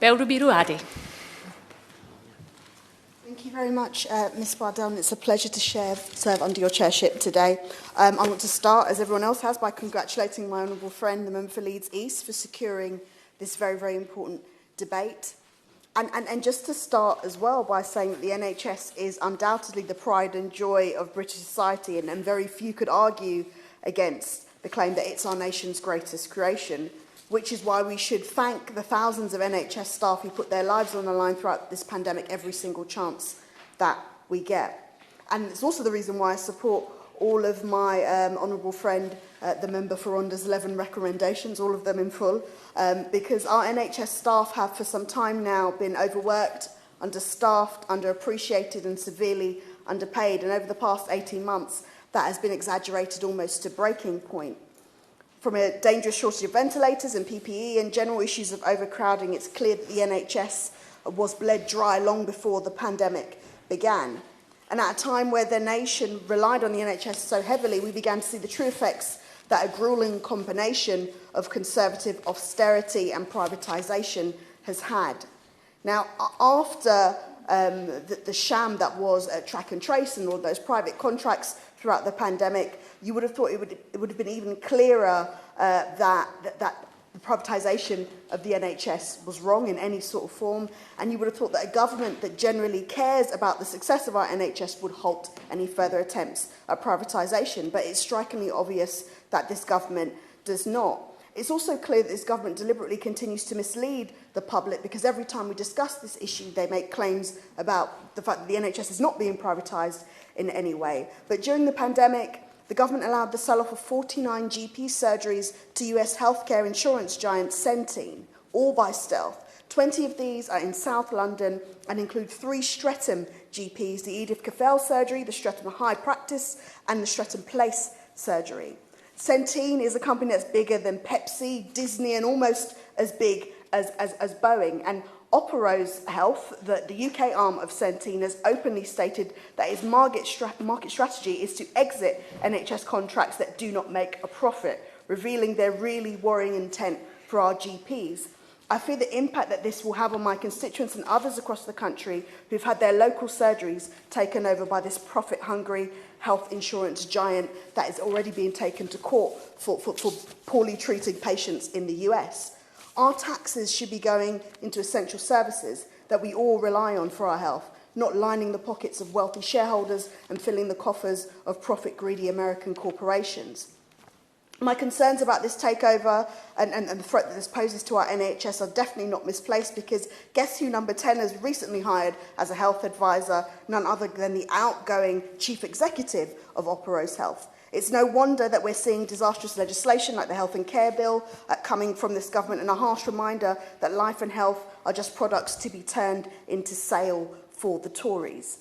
Ribeiro-Addy. Thank you very much, Ms Bardell. It's a pleasure to serve under your chairship today. I want to start, as everyone else has, by congratulating my honourable friend, the member for Leeds East, for securing this very, very important debate. And just to start as well by saying that the NHS is undoubtedly the pride and joy of British society, and very few could argue against the claim that it's our nation's greatest creation, which is why we should thank the thousands of NHS staff who put their lives on the line throughout this pandemic every single chance that we get. And it's also the reason why I support all of my honourable friend, the member for Ronda's 11 recommendations, all of them in full, because our NHS staff have for some time now been overworked, understaffed, underappreciated and severely underpaid. And over the past 18 months, that has been exaggerated almost to breaking point. From a dangerous shortage of ventilators and PPE and general issues of overcrowding, it's clear that the NHS was bled dry long before the pandemic began. And at a time where the nation relied on the NHS so heavily, we began to see the true effects that a gruelling combination of conservative austerity and privatisation has had. Now, after the sham that was track and trace and all those private contracts throughout the pandemic, you would have thought it would have been even clearer that the privatisation of the NHS was wrong in any sort of form, and you would have thought that a government that generally cares about the success of our NHS would halt any further attempts at privatisation. But it's strikingly obvious that this government does not. It's also clear that this government deliberately continues to mislead the public, because every time we discuss this issue, they make claims about the fact that the NHS is not being privatised in any way. But during the pandemic, the government allowed the sell-off of 49 GP surgeries to US healthcare insurance giant Centene, all by stealth. 20 of these are in South London and include 3 Streatham GPs, the Edith Cavell Surgery, the Streatham High Practice and the Streatham Place Surgery. Centene is a company that's bigger than Pepsi, Disney and almost as big as Boeing. And Operos Health, the UK arm of Centene, has openly stated that its market strategy is to exit NHS contracts that do not make a profit, revealing their really worrying intent for our GPs. I fear the impact that this will have on my constituents and others across the country who've had their local surgeries taken over by this profit-hungry health insurance giant that is already being taken to court for poorly treating patients in the US. Our taxes should be going into essential services that we all rely on for our health, not lining the pockets of wealthy shareholders and filling the coffers of profit-greedy American corporations. My concerns about this takeover and the threat that this poses to our NHS are definitely not misplaced, because guess who number 10 has recently hired as a health advisor? None other than the outgoing chief executive of Operos Health. It's no wonder that we're seeing disastrous legislation like the Health and Care Bill coming from this government, and a harsh reminder that life and health are just products to be turned into sale for the Tories.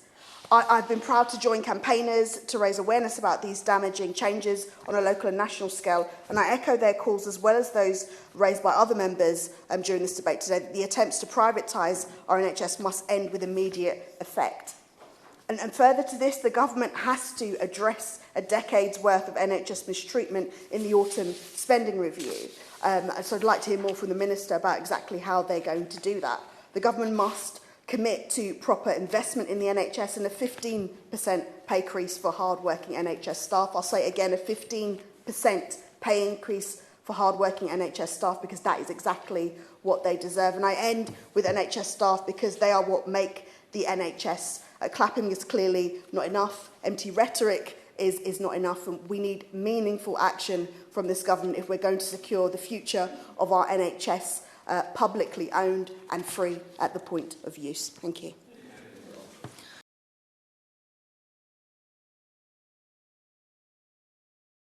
I've been proud to join campaigners to raise awareness about these damaging changes on a local and national scale, and I echo their calls, as well as those raised by other members during this debate today, that the attempts to privatise our NHS must end with immediate effect. And further to this, the government has to address a decade's worth of NHS mistreatment in the autumn spending review. So I'd like to hear more from the Minister about exactly how they're going to do that. The government must commit to proper investment in the NHS and a 15% pay increase for hard-working NHS staff. I'll say again, a 15% pay increase for hard-working NHS staff, because that is exactly what they deserve. And I end with NHS staff because they are what make the NHS. Clapping is clearly not enough. Empty rhetoric is not enough. And we need meaningful action from this government if we're going to secure the future of our NHS publicly owned and free at the point of use. Thank you.